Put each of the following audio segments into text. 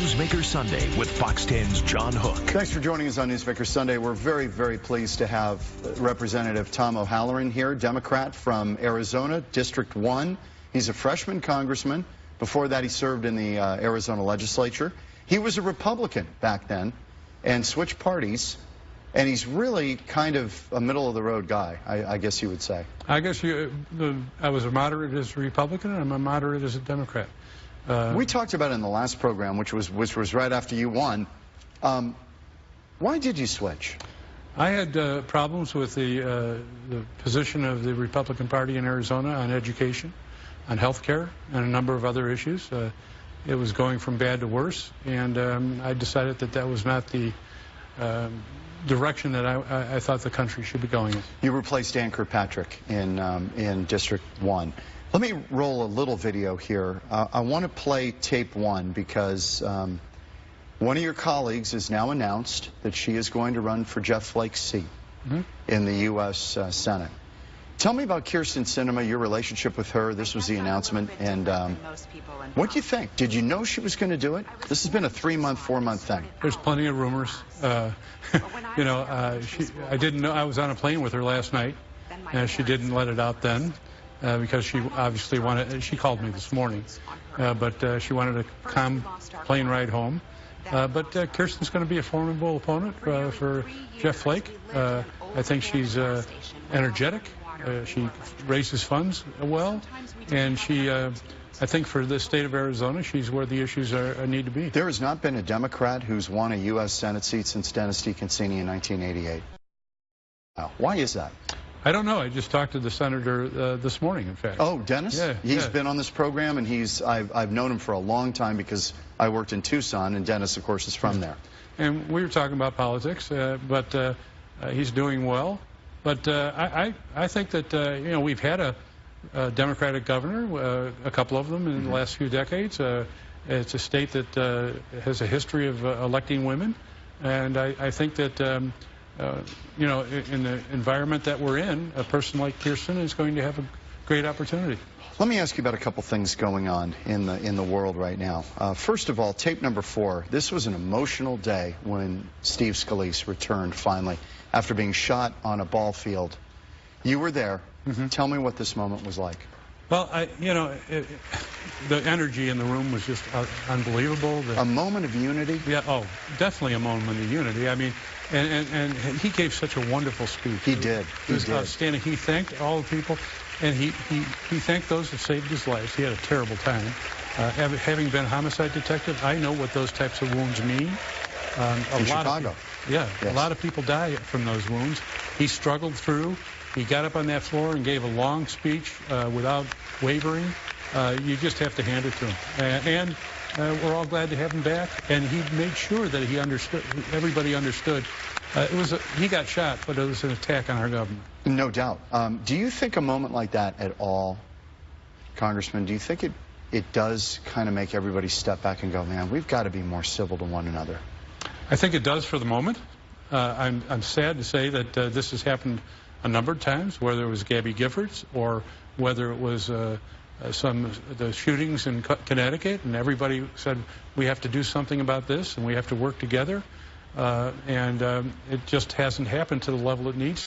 Newsmaker Sunday with Fox 10's John Hook. Thanks for joining us on Newsmaker Sunday. We're very, very pleased to have Representative Tom O'Halloran here, Democrat from Arizona, District 1. He's a freshman congressman. Before that, he served in the Arizona legislature. He was a Republican back then and switched parties. And he's really kind of a middle-of-the-road guy, I guess you would say. I guess I was a moderate as a Republican, and I'm a moderate as a Democrat. We talked about it in the last program, which was right after you won. Why did you switch? I had problems with the position of the Republican Party in Arizona on education, on health care, and a number of other issues. It was going from bad to worse, and I decided that that was not the direction that I thought the country should be going in. You replaced Dan Kirkpatrick in District 1. Let me roll a little video here. I want to play tape 1 because one of your colleagues has now announced that she is going to run for Jeff Flake's seat in the U.S. Senate. Tell me about Kyrsten Sinema, your relationship with her. This was the announcement. And what do you think? Did you know she was going to do it? This has been a 3-month, 4-month thing. There's plenty of rumors. You know, I didn't know. I was on a plane with her last night. She didn't let it out then because she obviously wanted. She called me this morning, but she wanted a calm plane ride home. But Kyrsten's going to be a formidable opponent for Jeff Flake. I think she's energetic. She raises funds well, and she, I think for the state of Arizona, she's where the issues need to be. There has not been a Democrat who's won a U.S. Senate seat since Dennis DeConcini in 1988. Why is that? I don't know. I just talked to the senator this morning, in fact. Oh, Dennis? Yeah. He's been on this program, and I've known him for a long time because I worked in Tucson, and Dennis, of course, is from there. And we were talking about politics, but he's doing well. But I think that, you know, we've had a Democratic governor, a couple of them in the last few decades. It's a state that has a history of electing women. And I think that, you know, in the environment that we're in, a person like Kyrsten is going to have a great opportunity. Let me ask you about a couple things going on in the world right now. First of all, tape number 4. This was an emotional day when Steve Scalise returned finally after being shot on a ball field. You were there. Tell me what this moment was like. Well, you know, the energy in the room was just unbelievable. A moment of unity? Yeah, oh, definitely a moment of unity. I mean, and he gave such a wonderful speech. He did. It was outstanding. He thanked all the people, and he thanked those that saved his life. He had a terrible time. Having been a homicide detective, I know what those types of wounds mean. In Chicago. Yeah, yes. A lot of people die from those wounds. He struggled through. He got up on that floor and gave a long speech without wavering. You just have to hand it to him. And we're all glad to have him back. And he made sure that he understood, everybody understood. He got shot, but it was an attack on our government. No doubt. Do you think a moment like that at all, Congressman, do you think it does kind of make everybody step back and go, man, we've got to be more civil to one another? I think it does for the moment. I'm sad to say that this has happened a number of times, whether it was Gabby Giffords or whether it was the shootings in Connecticut, and everybody said we have to do something about this and we have to work together, and it just hasn't happened to the level it needs.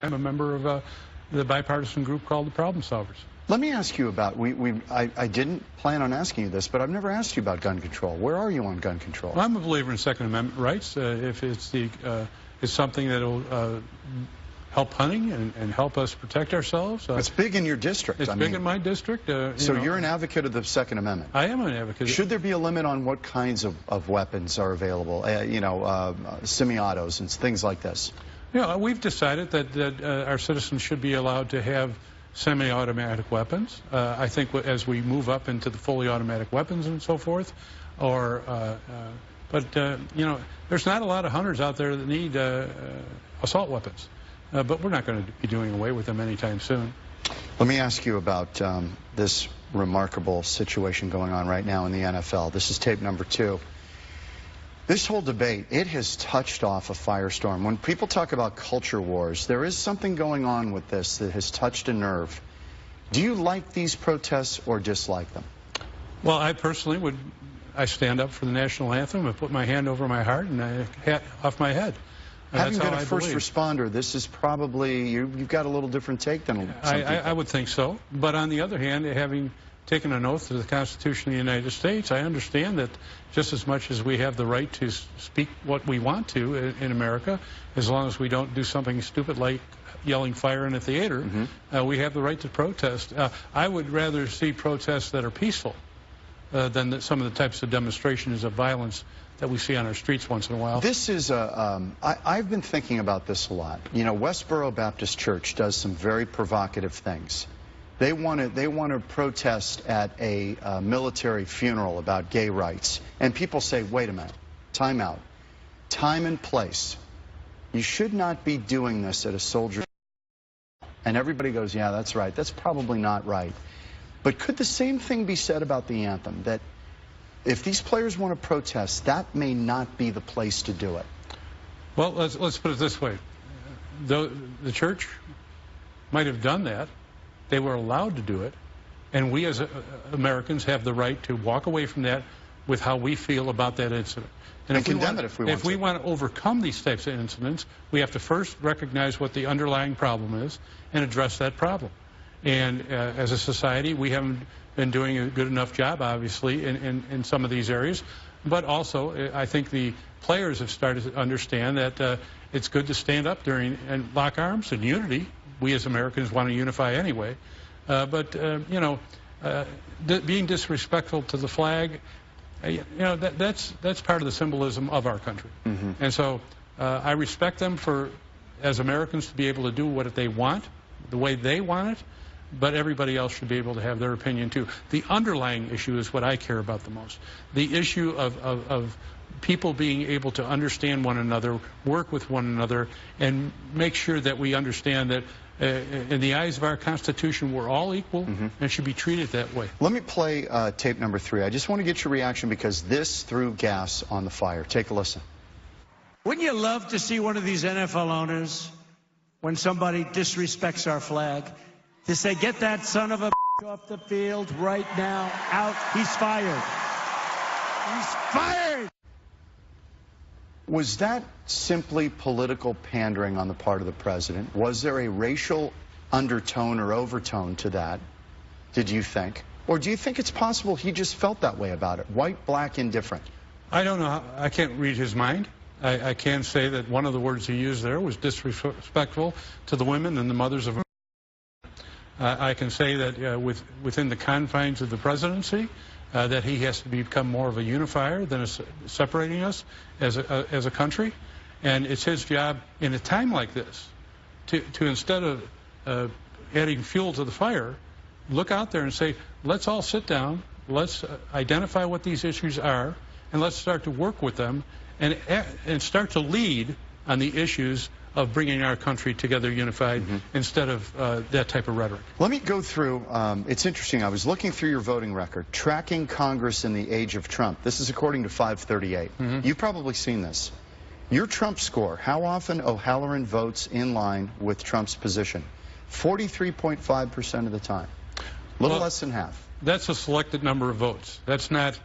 I'm a member of the bipartisan group called the Problem Solvers. Let me ask you about, I didn't plan on asking you this, but I've never asked you about gun control. Where are you on gun control? Well, I'm a believer in Second Amendment rights. If it's something that will help hunting and help us protect ourselves. It's big in your district. It's big in my district. So you're an advocate of the Second Amendment? I am an advocate. Should there be a limit on what kinds of weapons are available? You know, semi-autos and things like this? You know, we've decided that our citizens should be allowed to have semi-automatic weapons. I think as we move up into the fully automatic weapons and so forth, but you know, there's not a lot of hunters out there that need assault weapons. But we're not going to be doing away with them anytime soon. Let me ask you about this remarkable situation going on right now in the NFL. This is tape number 2. This whole debate, it has touched off a firestorm. When people talk about culture wars, there is something going on with this that has touched a nerve. Do you like these protests or dislike them? Well, I personally would I stand up for the national anthem and put my hand over my heart and I hat off my head. Having been a first responder, this is probably, you've got a little different take than some people. I would think so. But on the other hand, having taken an oath to the Constitution of the United States, I understand that just as much as we have the right to speak what we want to in America, as long as we don't do something stupid like yelling fire in a theater, we have the right to protest. I would rather see protests that are peaceful than some of the types of demonstrations of violence that we see on our streets once in a while. This is I've been thinking about this a lot. You know, Westboro Baptist Church does some very provocative things. They want to protest at a military funeral about gay rights, and people say, wait a minute, time out, time and place. You should not be doing this at a soldier. And everybody goes, yeah, that's right. That's probably not right. But could the same thing be said about the anthem, that if these players want to protest, that may not be the place to do it? Well, let's put it this way. The church might have done that. They were allowed to do it. And we as Americans have the right to walk away from that with how we feel about that incident. And condemn it if we want to. If we want to overcome these types of incidents, we have to first recognize what the underlying problem is and address that problem. And as a society, we haven't been doing a good enough job, obviously, in some of these areas. But also, I think the players have started to understand that it's good to stand up during and lock arms in unity. We as Americans want to unify anyway. But you know, being disrespectful to the flag, you know, that's part of the symbolism of our country. And so I respect them for, as Americans, to be able to do what they want, the way they want it. But everybody else should be able to have their opinion too. The underlying issue is what I care about the most. The issue of people being able to understand one another, work with one another, and make sure that we understand that in the eyes of our Constitution, we're all equal and should be treated that way. Let me play tape number 3. I just want to get your reaction because this threw gas on the fire. Take a listen. Wouldn't you love to see one of these NFL owners, when somebody disrespects our flag, to say, get that son of a off the field right now, out, he's fired. He's fired! Was that simply political pandering on the part of the president? Was there a racial undertone or overtone to that, did you think? Or do you think it's possible he just felt that way about it? White, black, indifferent? I don't know. I can't read his mind. I can say that one of the words he used there was disrespectful to the women and the mothers of America. I can say that within the confines of the presidency, that he has to become more of a unifier than separating us as a country. And it's his job in a time like this to instead of adding fuel to the fire, look out there and say, let's all sit down, let's identify what these issues are, and let's start to work with them and start to lead on the issues of bringing our country together unified instead of that type of rhetoric. Let me go through, it's interesting, I was looking through your voting record, tracking Congress in the age of Trump. This is according to 538. You've probably seen this. Your Trump score, how often O'Halloran votes in line with Trump's position? 43.5% of the time. A little less than half. That's a selected number of votes. That's not,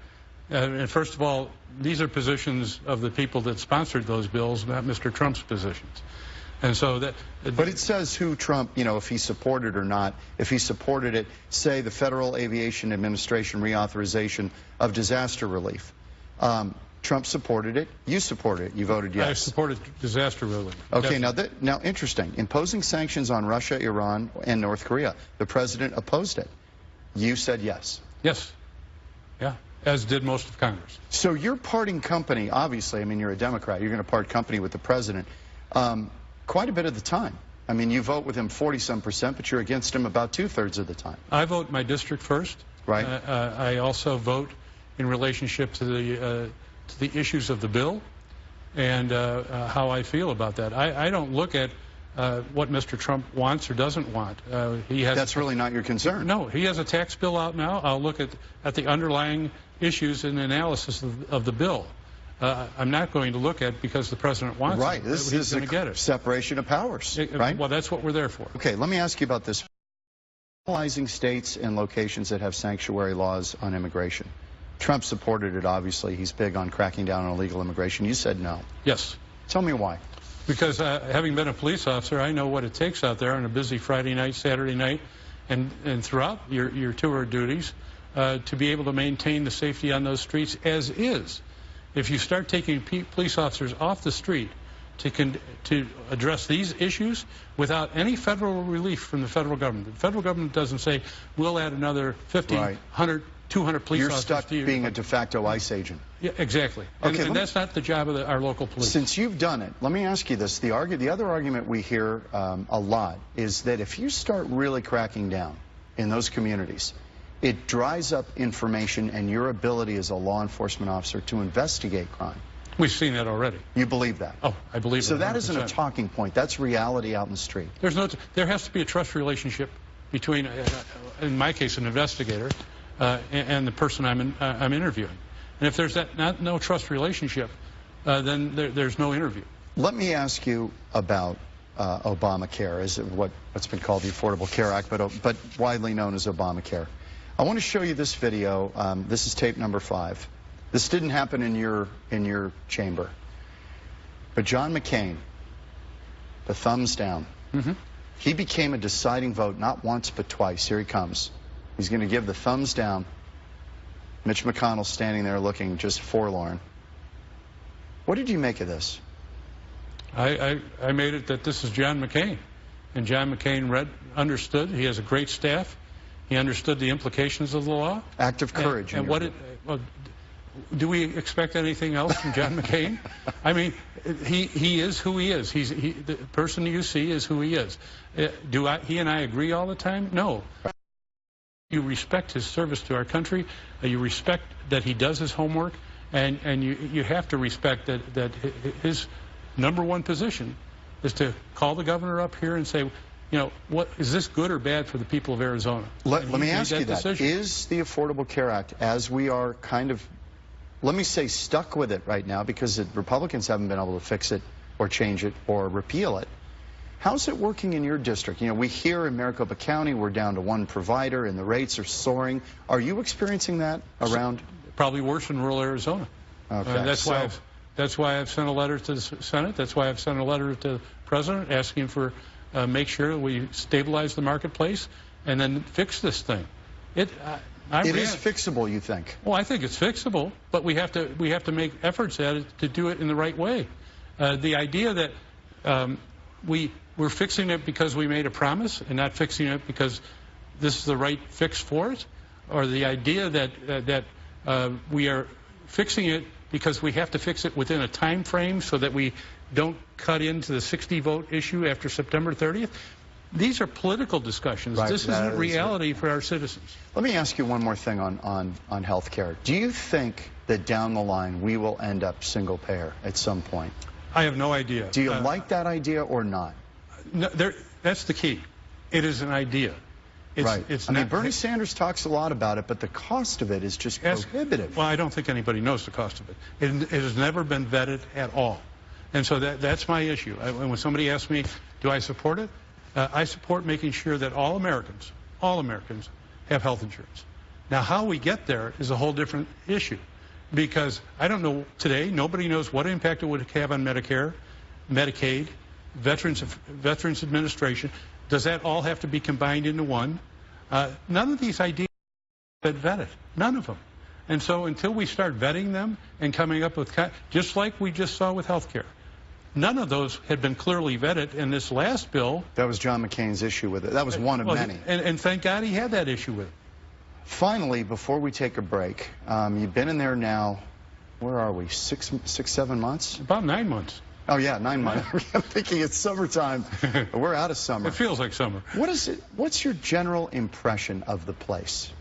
and first of all, these are positions of the people that sponsored those bills, not Mr. Trump's positions. And so that. But it says who Trump, you know, if he supported or not. If he supported it, say the Federal Aviation Administration reauthorization of disaster relief. Trump supported it. You supported it. You voted yes. I supported disaster relief. Okay, now interesting. Imposing sanctions on Russia, Iran, and North Korea. The president opposed it. You said yes. Yes. Yeah. As did most of Congress. So you're parting company, obviously, I mean, you're a Democrat, you're going to part company with the president quite a bit of the time. I mean, you vote with him 40-some%, but you're against him about 2/3 of the time. I vote my district first. Right. I also vote in relationship to the issues of the bill and how I feel about that. I don't look at what Mr. Trump wants or doesn't want. That's really not your concern. No, he has a tax bill out now. I'll look at the underlying issues and analysis of the bill. I'm not going to look at because the president wants right. it. This is a separation of powers, right? Well, that's what we're there for. Okay, let me ask you about this. Penalizing states and locations that have sanctuary laws on immigration. Trump supported it, obviously. He's big on cracking down on illegal immigration. You said no. Yes. Tell me why. Because having been a police officer, I know what it takes out there on a busy Friday night, Saturday night, and throughout your tour duties to be able to maintain the safety on those streets as is. If you start taking police officers off the street to address these issues without any federal relief from the federal government, the federal government doesn't say, we'll add another 50, 100, 200 police officers. You're stuck being a de facto ICE agent. Yeah, exactly. Okay, and that's not the job of our local police. Since you've done it, let me ask you this. The other argument we hear a lot is that if you start really cracking down in those communities, it dries up information and your ability as a law enforcement officer to investigate crime. We've seen that already. You believe that? Oh, I believe it. So that isn't a talking point. That's reality out in the street. There has to be a trust relationship between, in my case, an investigator and the person I'm interviewing. And if there's no trust relationship, then there's no interview. Let me ask you about Obamacare, is what's been called the Affordable Care Act, but widely known as Obamacare. I want to show you this video. This is tape number 5. This didn't happen in your chamber. But John McCain, the thumbs down, he became a deciding vote not once but twice. Here he comes. He's going to give the thumbs down. Mitch McConnell standing there looking just forlorn. What did you make of this? I made it that this is John McCain. And John McCain understood. He has a great staff. He understood the implications of the law. Act of courage. And do we expect anything else from John McCain? I mean, he is who he is. The person you see is who he is. He and I agree all the time? No. You respect his service to our country. You respect that he does his homework, and you have to respect that his #1 position is to call the governor up here and say, you know, what is this good or bad for the people of Arizona? Let me ask you that. Is the Affordable Care Act, as we are kind of, let me say, stuck with it right now because the Republicans haven't been able to fix it or change it or repeal it, how's it working in your district? You know, we hear in Maricopa County we're down to 1 provider and the rates are soaring. Are you experiencing that around? Probably worse in rural Arizona. Okay. That's why I've sent a letter to the Senate. That's why I've sent a letter to the President asking for make sure we stabilize the marketplace and then fix this thing. It is fixable, you think? Well, I think it's fixable, but we have to make efforts at it to do it in the right way. The idea that we're fixing it because we made a promise and not fixing it because this is the right fix for it, or the idea that we are fixing it because we have to fix it within a time frame so that we don't cut into the 60-vote issue after September 30th. These are political discussions. Right, this isn't reality for our citizens. Let me ask you one more thing on health care. Do you think that down the line we will end up single payer at some point? I have no idea. Do you like that idea or not? No, that's the key. It is an idea. I mean, Bernie Sanders talks a lot about it, but the cost of it is just prohibitive. Well, I don't think anybody knows the cost of it. It has never been vetted at all. And so that's my issue. When somebody asks me, do I support it? I support making sure that all Americans have health insurance. Now, how we get there is a whole different issue. Because I don't know today, nobody knows what impact it would have on Medicare, Medicaid, Veterans Administration. Does that all have to be combined into one? None of these ideas have been vetted. None of them. And so until we start vetting them and coming up with, just like we just saw with health care, none of those had been clearly vetted. In this last bill, that was John McCain's issue with it. That was one of many. And thank God he had that issue with it. Finally, before we take a break, you've been in there now, where are we, 6, 7 months? About 9 months. Oh, yeah, 9 months. I'm thinking it's summertime. We're out of summer. It feels like summer. What's your general impression of the place?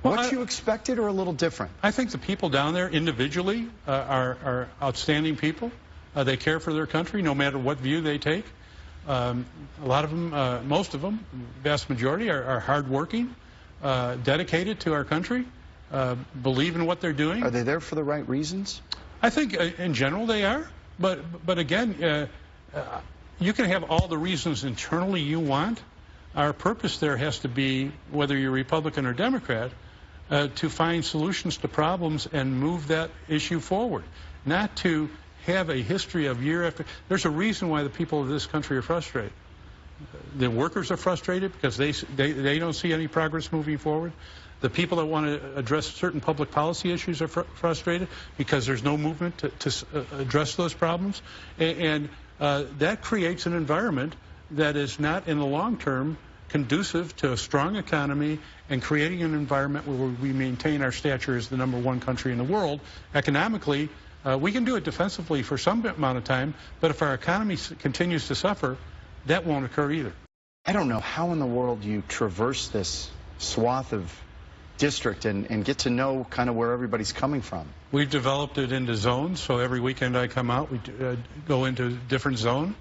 What you expected or a little different? I think the people down there individually are outstanding people. They care for their country no matter what view they take. A lot of them, most of them, vast majority, are hardworking, dedicated to our country, believe in what they're doing. Are they there for the right reasons? I think in general they are. But again, you can have all the reasons internally you want. Our purpose there has to be, whether you're Republican or Democrat, to find solutions to problems and move that issue forward, not to have a history of year after. There's a reason why the people of this country are frustrated. The workers are frustrated because they don't see any progress moving forward. The people that want to address certain public policy issues are frustrated because there's no movement to address those problems. And that creates an environment that is not, in the long term, conducive to a strong economy and creating an environment where we maintain our stature as the #1 country in the world. Economically, we can do it defensively for some amount of time, but if our economy continues to suffer, that won't occur either. I don't know how in the world you traverse this swath of district and get to know kind of where everybody's coming from. We've developed it into zones, so every weekend I come out, we go into a different zone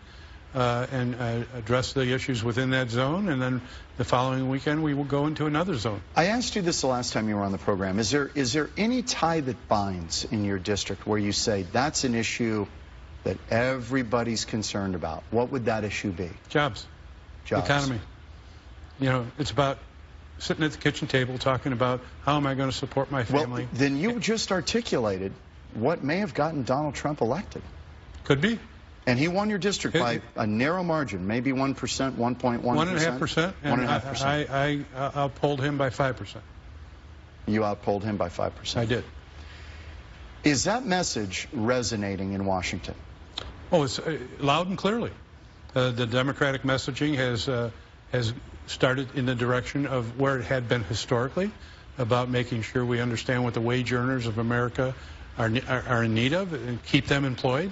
and address the issues within that zone, and then the following weekend we will go into another zone. I asked you this the last time you were on the program. Is there any tie that binds in your district where you say that's an issue that everybody's concerned about? What would that issue be? Jobs. Economy. You know, it's about sitting at the kitchen table talking about how am I going to support my family. Well, then you just articulated what may have gotten Donald Trump elected. Could be. And he won your district by a narrow margin, maybe 1%, 1.1%. 1.5%. 1.5%. I outpolled him by 5%. You outpolled him by 5%. I did. Is that message resonating in Washington? Oh, it's loud and clearly. The Democratic messaging has started in the direction of where it had been historically, about making sure we understand what the wage earners of America are in need of and keep them employed,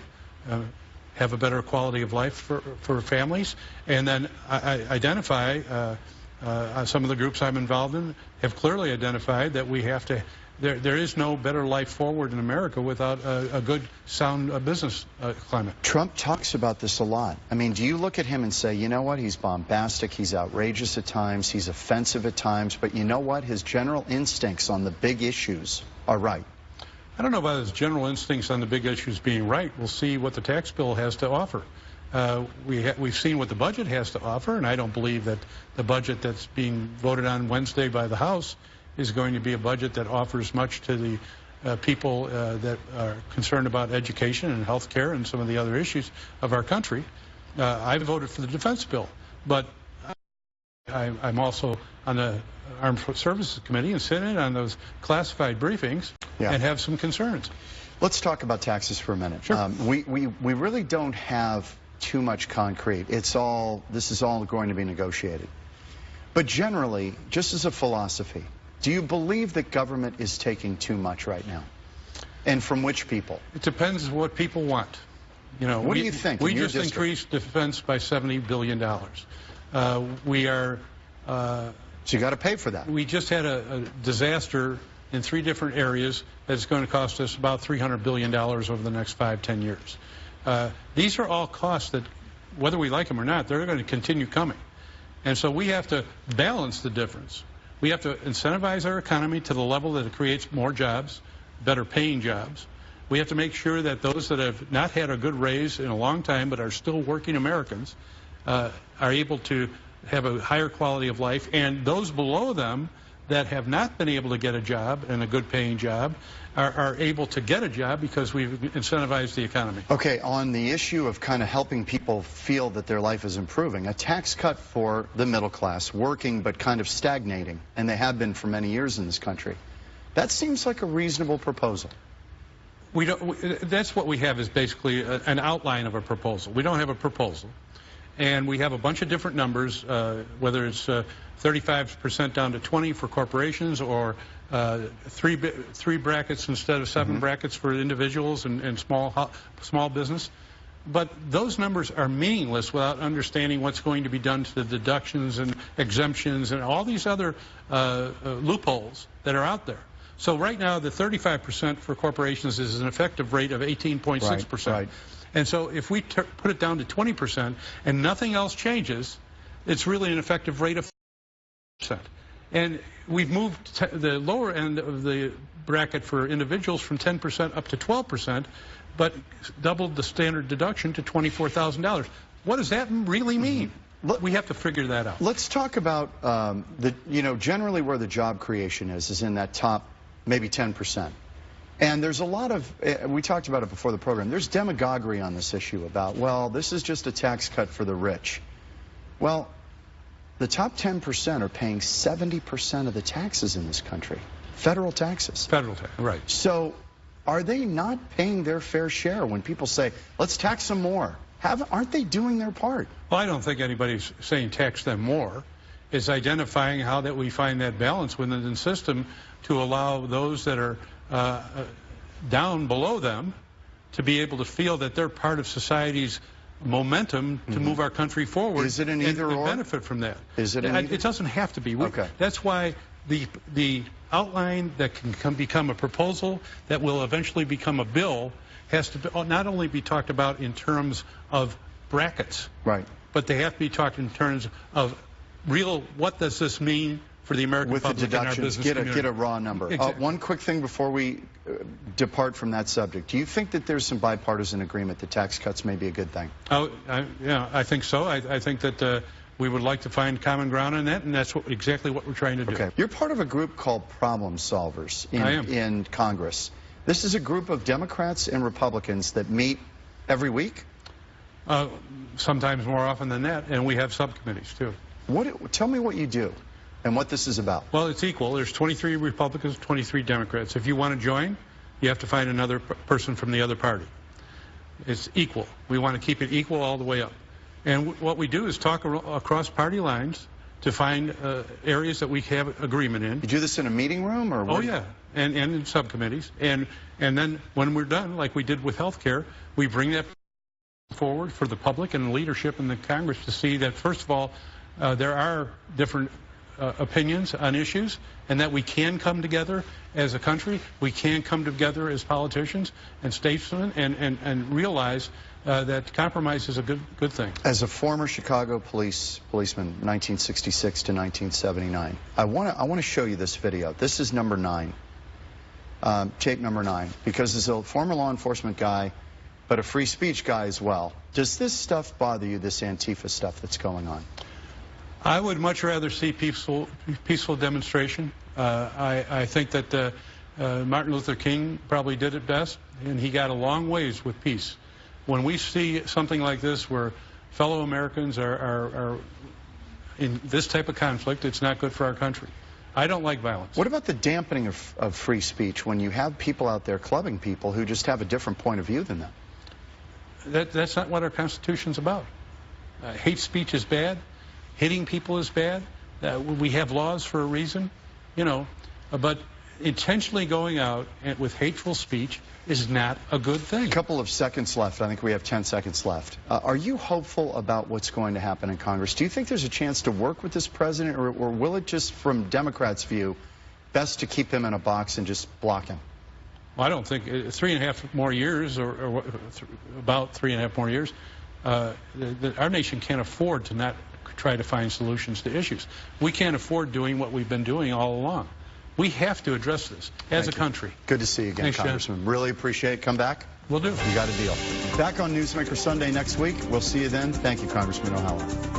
have a better quality of life for families, and then identify some of the groups I'm involved in have clearly identified that we have to. There is no better life forward in America without a good, sound business climate. Trump talks about this a lot. I mean, do you look at him and say, you know what, he's bombastic, he's outrageous at times, he's offensive at times, but you know what, his general instincts on the big issues are right? I don't know about his general instincts on the big issues being right. We'll see what the tax bill has to offer. We've seen what the budget has to offer, and I don't believe that the budget that's being voted on Wednesday by the House is going to be a budget that offers much to the people that are concerned about education and health care and some of the other issues of our country. I voted for the defense bill, but I'm also on the Armed Services Committee and sit in on those classified briefings and have some concerns. Let's talk about taxes for a minute. Sure. We really don't have too much concrete. This is all going to be negotiated. But generally, just as a philosophy, do you believe that government is taking too much right now? And from which people? It depends what people want. You know, what do you think? We just increased defense by $70 billion. We are... so you got to pay for that. We just had a disaster in 3 different areas that's going to cost us about $300 billion over the next 5-10 years. These are all costs that, whether we like them or not, they're going to continue coming. And so we have to balance the difference. We have to incentivize our economy to the level that it creates more jobs, better paying jobs. We have to make sure that those that have not had a good raise in a long time but are still working Americans are able to have a higher quality of life, and those below them that have not been able to get a job and a good paying job are able to get a job because we've incentivized the economy. Okay, on the issue of kind of helping people feel that their life is improving, a tax cut for the middle class, working but kind of stagnating, and they have been for many years in this country, that seems like a reasonable proposal. That's what we have, is basically an outline of a proposal. We don't have a proposal. And we have a bunch of different numbers, whether it's 35% down to 20 for corporations, or three brackets instead of 7 brackets for individuals and small business. But those numbers are meaningless without understanding what's going to be done to the deductions and exemptions and all these other loopholes that are out there. So right now, the 35% for corporations is an effective rate of 18.6%. Right. And so if we put it down to 20% and nothing else changes, it's really an effective rate of 5%. And we've moved the lower end of the bracket for individuals from 10% up to 12%, but doubled the standard deduction to $24,000. What does that really mean? we have to figure that out. Let's talk about generally where the job creation is in that top maybe 10%. And there's a lot of, we talked about it before the program, there's demagoguery on this issue about, well, this is just a tax cut for the rich. Well, the top 10% are paying 70% of the taxes in this country, federal taxes. Federal tax, right. So are they not paying their fair share when people say, let's tax them more? Aren't they doing their part? Well, I don't think anybody's saying tax them more. It's identifying how that we find that balance within the system to allow those that are down below them to be able to feel that they're part of society's momentum to move our country forward. Is it an either or? Benefit from that. Is it an either? It doesn't have to be. Okay. That's why the outline that can become a proposal that will eventually become a bill has to not only be talked about in terms of brackets, right, but they have to be talked in terms of real, what does this mean for the American with public the deductions, and our business community. Get a raw number. Exactly. One quick thing before we depart from that subject. Do you think that there's some bipartisan agreement that tax cuts may be a good thing? Yeah, I think so. I think that we would like to find common ground on that, and that's exactly what we're trying to do. Okay. You're part of a group called Problem Solvers in Congress. This is a group of Democrats and Republicans that meet every week? Sometimes more often than that, and we have subcommittees, too. Tell me what you do and what this is about. Well, it's equal. There's 23 Republicans, 23 Democrats. If you want to join, you have to find another person from the other party. It's equal. We want to keep it equal all the way up. And what we do is talk across party lines to find areas that we have agreement in. You do this in a meeting room? Or Oh, yeah, and in subcommittees. And then when we're done, like we did with health care, we bring that forward for the public and the leadership in the Congress to see that, first of all, there are different opinions on issues, and that we can come together as a country, we can come together as politicians and statesmen and realize that compromise is a good thing. As a former Chicago policeman, 1966 to 1979, I want to show you this video. This is number 9, tape number 9, because as a former law enforcement guy, but a free speech guy as well, does this stuff bother you, this Antifa stuff that's going on? I would much rather see peaceful demonstration. I think that Martin Luther King probably did it best, and he got a long ways with peace. When we see something like this where fellow Americans are in this type of conflict, it's not good for our country. I don't like violence. What about the dampening of free speech when you have people out there clubbing people who just have a different point of view than them? That's not what our Constitution's about. Hate speech is bad. Hitting people is bad. We have laws for a reason, but intentionally going out with hateful speech is not a good thing. A couple of seconds left. I think we have 10 seconds left. Are you hopeful about what's going to happen in Congress? Do you think there's a chance to work with this president, or will it just, from Democrats' view, best to keep him in a box and just block him? Well, I don't think 3.5 more years, or about 3.5 more years, our nation can't afford to not try to find solutions to issues. We can't afford doing what we've been doing all along. We have to address this as a country. Good to see you again, Thanks, Congressman. Really appreciate it. Come back. Will do. You got a deal. Back on Newsmaker Sunday next week. We'll see you then. Thank you, Congressman O'Halloran.